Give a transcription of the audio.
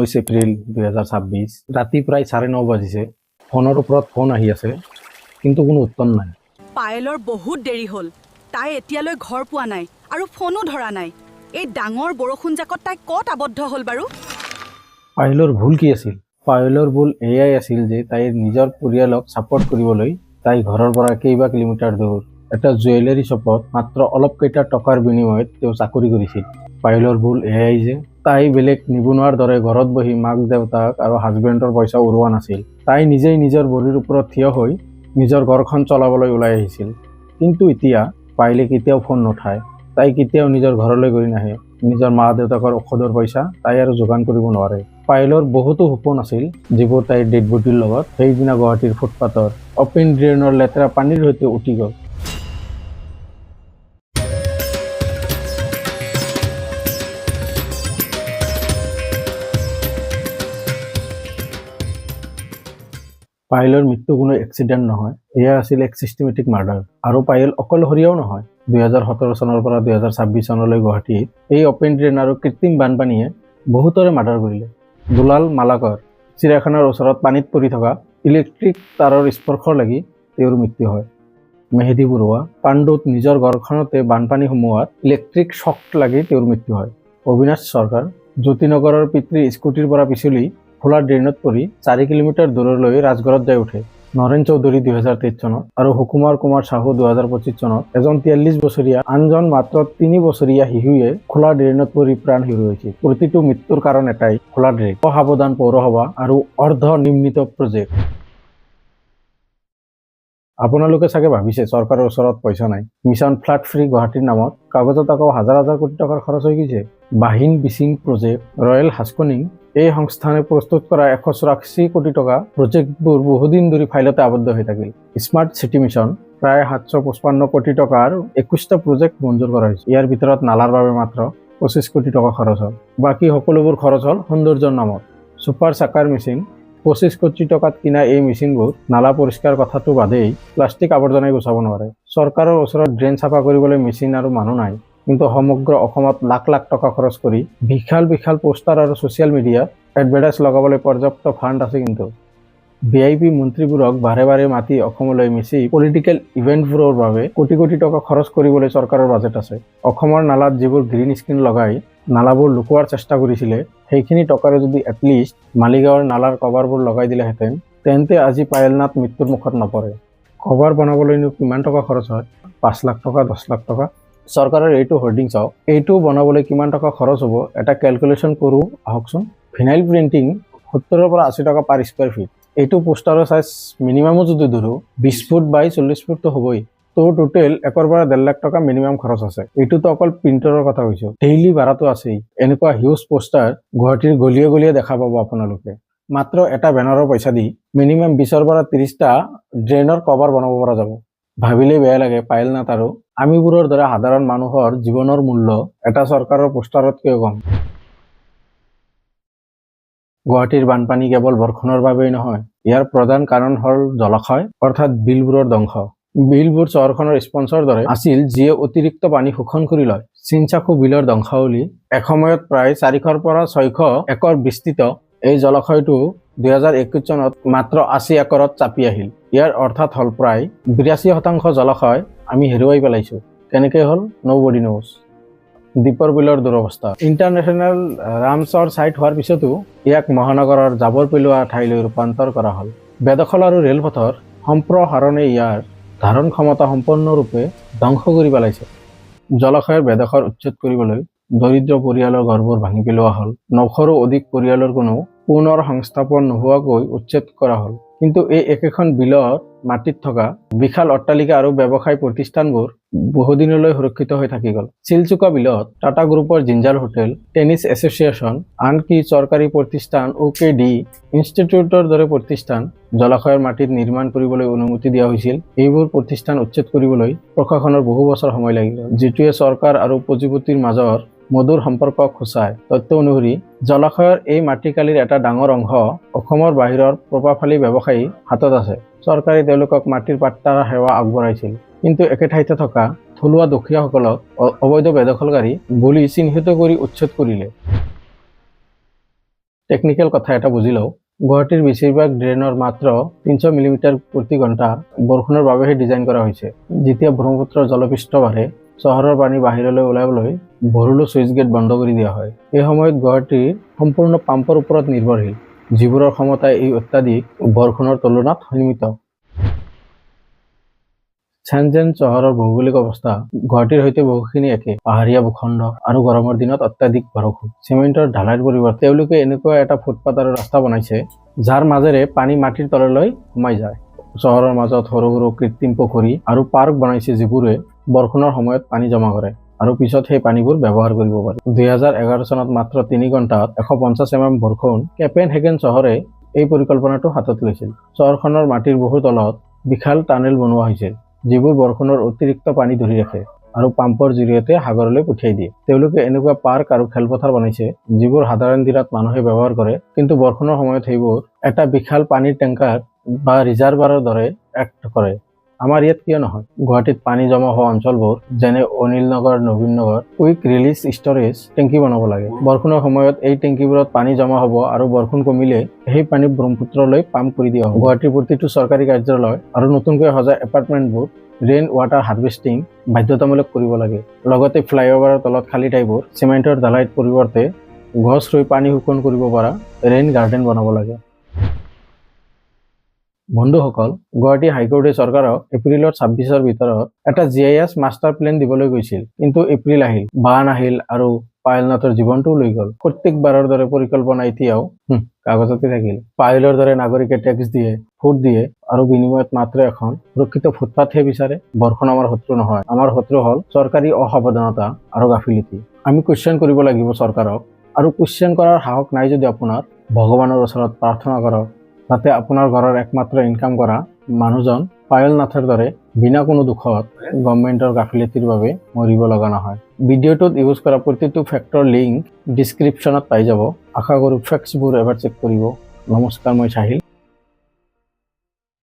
19 এপ্ৰিল 2026 ৰাতি প্ৰায় 9:30 বাজিছে। ফোনৰ ওপৰত ফোন আহি আছে, কিন্তু কোনো উত্তৰ নাই। পায়েলৰ বহুত দেৰি হ'ল। তাই এতিয়ালৈ ঘৰ পোৱা নাই আৰু ফোনো ধৰা নাই। এই ডাঙৰ বৰষুণ জাকত তাই ক'ত আবদ্ধ হ'ল বাৰু? পায়েলৰ ভুল কি আছিল? পায়েলৰ ভুল এয়াই আছিল যে তাইৰ নিজৰ পৰিয়ালক ছাপৰ্ট কৰিবলৈ তাই ঘৰৰ পৰা কেইবা কিলোমিটাৰ দূৰ এটা জুৱেলাৰী শ্বপত মাত্ৰ অলপ কেইটা টকাৰ বিনিময়ত তেওঁ চাকৰি কৰিছিল। পায়েলৰ ভুল এয়াই যে তাই বেলেগ নিবনুৱাৰ দৰে ঘৰত বহি মাক দেউতাক আৰু হাজবেণ্ডৰ পইচা উৰুৱা নাছিল। তাই নিজেই নিজৰ ভৰিৰ ওপৰত থিয় হৈ নিজৰ ঘৰখন চলাবলৈ ওলাই আহিছিল। কিন্তু এতিয়া পায়েলে কেতিয়াও ফোন নুঠায়। তাই কেতিয়াও নিজৰ ঘৰলৈ গৈ নাহে। নিজৰ মা দেউতাকৰ ঔষধৰ পইচা তাই আৰু যোগান কৰিব নোৱাৰে। পায়েলৰ বহুতো সপোন আছিল যিবোৰ তাইৰ ডেড বডিৰ লগত সেইদিনা গুৱাহাটীৰ ফুটপাথৰ অপেন ড্ৰেইনৰ লেতেৰা পানীৰ সৈতে উটি গ'ল। পায়েলৰ মৃত্যু কোনো এক্সিডেণ্ট নহয়, এয়া আছিল এক চিষ্টেমেটিক মাৰ্ডাৰ। আৰু পায়েল অকলশৰীয়াও নহয়। 2017 চনৰ পৰা 2026 চনলৈ গুৱাহাটীত এই অপেন ড্ৰেইন আৰু কৃত্ৰিম বানপানীয়ে বহুতৰে মাৰ্ডাৰ কৰিলে। দুলাল মালাকৰ চিৰাখানাৰ ওচৰত পানীত পৰি থকা ইলেক্ট্ৰিক তাৰৰ স্পৰ্শ লাগি তেওঁৰ মৃত্যু হয়। মেহেদী বৰুৱা পাণ্ডুত নিজৰ ঘৰখনতে বানপানী সোমোৱাত ইলেক্ট্ৰিক শ্বক লাগি তেওঁৰ মৃত্যু হয়। অবিনাশ চৰকাৰ জ্যোতিনগৰৰ পিতৃ স্কুটিৰ পৰা পিছলি খোলা ড্ৰেইনত পৰি 4 কিলোমিটাৰ দূৰলৈ ৰাজঘৰত যাই উঠে। নৰেন চৌধুৰী 2023 চনত আৰু সুকুমাৰ কুমাৰ সাহু 2025 চনত এজন 43 বছৰীয়া আনজন মাত্ৰ 3 বছৰীয়া শিশুৱে খোলা ড্ৰেইনত পৰি প্ৰাণ হেৰুৱাইছিল। প্ৰতিটো মৃত্যুৰ কাৰণ এটাই, খোলা ড্ৰেইন, অসাৱধান পৌৰসভা আৰু অৰ্ধ নিৰ্মিত প্ৰজেক্ট। আপোনালোকে চাগে ভাবিছে চৰকাৰৰ ওচৰত পইচা নাই। মিছন ফ্লাড ফ্ৰী গুৱাহাটীৰ নামত কাগজত আকৌ হাজাৰ হাজাৰ কোটি টকাৰ খৰচ হৈ গৈছে। বাহিন বিচিং প্ৰজেক্ট, ৰয়েল হাস্কনিং, এই সংস্থানে প্ৰস্তুত কৰা 184 কোটি টকা প্ৰজেক্টবোৰ বহুদিন ধৰি ফাইলতে আবদ্ধ হৈ থাকিল। স্মাৰ্ট চিটি মিছন প্ৰায় 755 কোটি টকাৰ 21টা প্ৰজেক্ট মঞ্জুৰ কৰা হৈছে। ইয়াৰ ভিতৰত নালাৰ বাবে মাত্ৰ 25 কোটি টকা খৰচ হ'ল। বাকী সকলোবোৰ খৰচ হ'ল সৌন্দৰ্যৰ নামত। ছুপাৰ চাকাৰ মেচিন, 25 কোটি টকাত কিনা এই মেচিনবোৰ নালা পৰিষ্কাৰ কথাটো বাদেই প্লাষ্টিক আৱৰ্জনাই গুচাব নোৱাৰে। চৰকাৰৰ ওচৰত ড্ৰেইন চাফা কৰিবলৈ মেচিন আৰু মানুহ নাই, কিন্তু সমগ্ৰ অসমত লাখ লাখ টকা খৰচ কৰি বিশাল বিশাল পোষ্টাৰ আৰু ছ'চিয়েল মিডিয়াত এডভাৰটাইজ লগাবলৈ পৰ্যাপ্ত ফাণ্ড আছে। কিন্তু VIP মন্ত্ৰীবোৰক বাৰে বাৰে মাতি অসমলৈ মিছি পলিটিকেল ইভেণ্টবোৰৰ বাবে কোটি কোটি টকা খৰচ কৰিবলৈ চৰকাৰৰ বাজেট আছে। অসমৰ নালাত যিবোৰ গ্ৰীণ স্ক্ৰীণ লগাই নালাবোৰ লুকুৱাৰ চেষ্টা কৰিছিলে, সেইখিনি টকাৰে যদি এটলিষ্ট মালিগাঁৱৰ নালাৰ কভাৰবোৰ লগাই দিলেহেঁতেন, তেন্তে আজি পায়েলনাথ মৃত্যুৰ মুখত নপৰে। কভাৰ বনাবলৈনো কিমান টকা খৰচ হয়? 5 লাখ টকা, 10 লাখ টকা। চৰকাৰৰ এইটো হোৰ্ডিং চাওক, এইটো বনাবলৈ কিমান টকা খৰচ হ'ব এটা কেলকুলেশ্যন কৰোঁ আহকচোন। ভিনাইল প্ৰিণ্টিং 70 পৰা 80 টকা পাৰ স্কুৱাৰ ফিট। এইটো পোষ্টাৰৰ চাইজ মিনিমামো যদি ধৰোঁ 20 ফুট বাই 40 ফুটটো হ'বই। তো টোটেল 1 পৰা 1.5 লাখ টকা মিনিমাম খৰচ আছে। এইটোতো অকল প্ৰিণ্টাৰৰ কথা কৈছোঁ, ডেইলি ভাড়াটো আছেই। এনেকুৱা হিউজ পোষ্টাৰ গুৱাহাটীৰ গলিয়ে গলিয়ে দেখা পাব আপোনালোকে। মাত্ৰ এটা বেনাৰৰ পইচা দি মিনিমাম 20 পৰা 30টা ড্ৰেইনৰ কভাৰ বনাব পৰা যাব। ভাবিলেই বেয়া লাগে পায়েলনাথ আৰু আমিবোৰৰ দৰে সাধাৰণ মানুহৰ জীৱনৰ মূল্য এটা চৰকাৰৰ পোষ্টাৰতকৈ কম। গুৱাহাটীৰ বানপানী কেৱল বৰষুণৰ বাবেই নহয়, ইয়াৰ প্ৰধান কাৰণ হ'ল জলাশয় অৰ্থাৎ বিলবোৰৰ ধ্বংস। বিলবোৰ চহৰখনৰ স্পঞ্জৰ দৰে আছিল যিয়ে অতিৰিক্ত পানী শোষণ কৰি লয়। চিনচাকু বিলৰ ধ্বংসাৱলী এসময়ত প্ৰায় 400 পৰা 600 একৰ বিস্তৃত এই জলাশয়টো 2021 চনত মাত্ৰ 80 একৰত চাপি আহিল। ইয়াৰ অৰ্থাৎ হ'ল প্ৰায় 82% জলাশয় আমি হেৰুৱাই পেলাইছোঁ। কেনেকৈ হ'ল? ন'বডি ন'জ। দীপৰ বিলৰ দুৰৱস্থা। ইণ্টাৰনেশ্যনেল ৰামছৰ ছাইট হোৱাৰ পিছতো ইয়াক মহানগৰৰ জাবৰ পেলোৱা ঠাইলৈ ৰূপান্তৰ কৰা হ'ল। বেদখল আৰু ৰেলপথৰ সম্প্ৰসাৰণে ইয়াৰ ধাৰণ ক্ষমতা সম্পূৰ্ণৰূপে ধ্বংস কৰি পেলাইছে। জলাশয়ৰ বেদখল উচ্ছেদ কৰিবলৈ দৰিদ্ৰ পৰিয়ালৰ ঘৰবোৰ ভাঙি পেলোৱা হ'ল। 900ৰো অধিক পৰিয়ালৰ কোনো পুনৰ সংস্থাপন নোহোৱাকৈ উচ্ছেদ কৰা হ'ল। কিন্তু এই একেখন বিলত মাটিত থকা বিশাল অট্টালিকা আৰু ব্যৱসায় প্ৰতিষ্ঠানবোৰ বহুদিনলৈ সুৰক্ষিত হৈ থাকি গ'ল। চিলচুকা বিলত টাটা গ্ৰুপৰ জিঞ্জাৰ হোটেল, টেনিছ এছ'চিয়েশ্যন, আনকি চৰকাৰী প্ৰতিষ্ঠান OKD ইনষ্টিটিউটৰ দৰে প্ৰতিষ্ঠান জলাশয়ৰ মাটিত নিৰ্মাণ কৰিবলৈ অনুমতি দিয়া হৈছিল। এইবোৰ প্ৰতিষ্ঠান উচ্ছেদ কৰিবলৈ প্ৰশাসনৰ বহু বছৰ সময় লাগিল, যিটোৱে চৰকাৰ আৰু পুঁজিপতিৰ মাজৰ মধুৰ সম্পৰ্কক সূচায়। তথ্য অনুসৰি জলাশয়ৰ এই মাটিকালিৰ এটা ডাঙৰ অংশ অসমৰ বাহিৰৰ প্ৰভাৱশালী ব্যৱসায়ী হাতত আছে। চৰকাৰে তেওঁলোকক মাটিৰ পাট্টা সেৱা আগবঢ়াইছিল, কিন্তু একে ঠাইতে থকা থলুৱা দুখীয়াসকলক অবৈধ বেদখলকাৰী বুলি চিহ্নিত কৰি উচ্ছেদ কৰিলে। টেকনিক্যাল কথা এটা বুজি লওঁ। গুৱাহাটীৰ বেছিভাগ ড্ৰেইনৰ মাত্ৰ 300 মিলিমিটাৰ প্ৰতি ঘণ্টা বৰষুণৰ বাবেহে ডিজাইন কৰা হৈছে। যেতিয়া ব্ৰহ্মপুত্ৰৰ জলপৃষ্ঠ বাঢ়ে, চহৰৰ পানী বাহিৰলৈ ওলাবলৈ ভৰলু চুইচ গেট বন্ধ কৰি দিয়া হয়। এই সময়ত গুৱাহাটী সম্পূৰ্ণ পাম্পৰ ওপৰত নিৰ্ভৰশীল, যিবোৰৰ ক্ষমতা এই অত্যাধিক বৰষুণৰ তুলনাত সীমিত। চেনজেন চহৰৰ ভৌগোলিক অৱস্থা গুৱাহাটীৰ সৈতে বহুখিনি একে। পাহাৰীয়া ভূখণ্ড আৰু গৰমৰ দিনত অত্যাধিক বৰষুণ। চিমেণ্টৰ ঢালাইৰ পৰিৱৰ্তে তেওঁলোকে এনেকুৱা এটা ফুটপাথ আৰু ৰাস্তা বনাইছে যাৰ মাজেৰে পানী মাটিৰ তললৈ সোমাই যায়। চহৰৰ মাজত সৰু সৰু কৃত্ৰিম পুখুৰী আৰু পাৰ্ক বনাইছে যিবোৰে বৰষুণৰ সময়ত পানী জমা কৰে আৰু পিছত সেই পানীবোৰ ব্যৱহাৰ কৰিব পাৰি। 2011 চনত মাত্ৰ 3 ঘণ্টাত 150 mm বৰষুণ কোপেনহেগেন চহৰে এই পৰিকল্পনাটো হাতত লৈছিল। চহৰখনৰ মাটিৰ বহু তলত বিশাল টানেল বনোৱা হৈছিল, যিবোৰ বৰষুণৰ অতিৰিক্ত পানী ধৰি ৰাখে আৰু পাম্পৰ জৰিয়তে সাগৰলৈ পঠিয়াই দিয়ে। তেওঁলোকে এনেকুৱা পাৰ্ক আৰু খেলপথাৰ বনাইছে যিবোৰ সাধাৰণ দিনত মানুহে ব্যৱহাৰ কৰে, কিন্তু বৰষুণৰ সময়ত সেইবোৰ এটা বিশাল পানীৰ টেংকাৰ বা ৰিজাৰ্ভাৰৰ দৰে এক্ট কৰে। আমাৰ ইয়াত কিয় নহয়? গুৱাহাটীত পানী জমা হোৱা অঞ্চলবোৰ যেনে অনিল নগৰ, নবীন নগৰ কুইক ৰিলিজ ষ্ট'ৰেজ টেংকি বনাব লাগে। বৰষুণৰ সময়ত এই টেংকিবোৰত পানী জমা হ'ব আৰু বৰষুণ কমিলে সেই পানী ব্ৰহ্মপুত্ৰলৈ পাম্প কৰি দিয়া হ'ব। গুৱাহাটীৰ প্ৰতিটো চৰকাৰী কাৰ্যালয় আৰু নতুনকৈ সজা এপাৰ্টমেণ্টবোৰ ৰেইন ৱাটাৰ হাৰ্ভেষ্টিং বাধ্যতামূলক কৰিব লাগে। লগতে ফ্লাইঅভাৰৰ তলত খালী ঠাইবোৰ চিমেণ্টৰ ঢালাইৰ পৰিৱৰ্তে গছ ৰুই পানী শোষণ কৰিব পৰা ৰেইন গাৰ্ডেন বনাব লাগে। বন্ধুসকল, গুৱাহাটী হাইকোৰ্টে চৰকাৰক এপ্ৰিলৰ 26ৰ ভিতৰত এটা GIS মাষ্টাৰ প্লেন দিবলৈ কৈছিল, কিন্তু এপ্ৰিল আহিল, বান আহিল আৰু পায়েলনাথৰ জীৱনটোও লৈ গ'ল। প্ৰত্যেকবাৰৰ দৰে পৰিকল্পনা এতিয়াও কাগজতে থাকিল। পায়েলৰ দৰে নাগৰিকে টেক্স দিয়ে, ভোট দিয়ে আৰু বিনিময়ত মাত্ৰ এখন সুৰক্ষিত ফুটপাথহে বিচাৰে। বৰষুণ আমাৰ শত্ৰু নহয়, আমাৰ শত্ৰু হ'ল চৰকাৰী অসাৱধানতা আৰু গাফিলতি। আমি কুৱেশ্যন কৰিব লাগিব চৰকাৰক, আৰু কুৱেশ্যন কৰাৰ সাহস নাই যদি আপোনাৰ, ভগৱানৰ ওচৰত প্ৰাৰ্থনা কৰক যাতে আপোনাৰ ঘৰৰ একমাত্ৰ ইনকাম কৰা মানুহজন পায়েলনাথৰ দৰে বিনা কোনো দুখত গভৰ্ণমেণ্টৰ গাফিলতিৰ বাবে মৰিব লগা নহয়। ভিডিঅ'টোত ইউজ কৰা প্ৰতিটো ফেক্টৰ লিংক ডিছক্ৰিপশ্যনত পাই যাব। আশা কৰোঁ ফেক্টছবোৰ এবাৰ চেক কৰিব। নমস্কাৰ, মই চাহিল।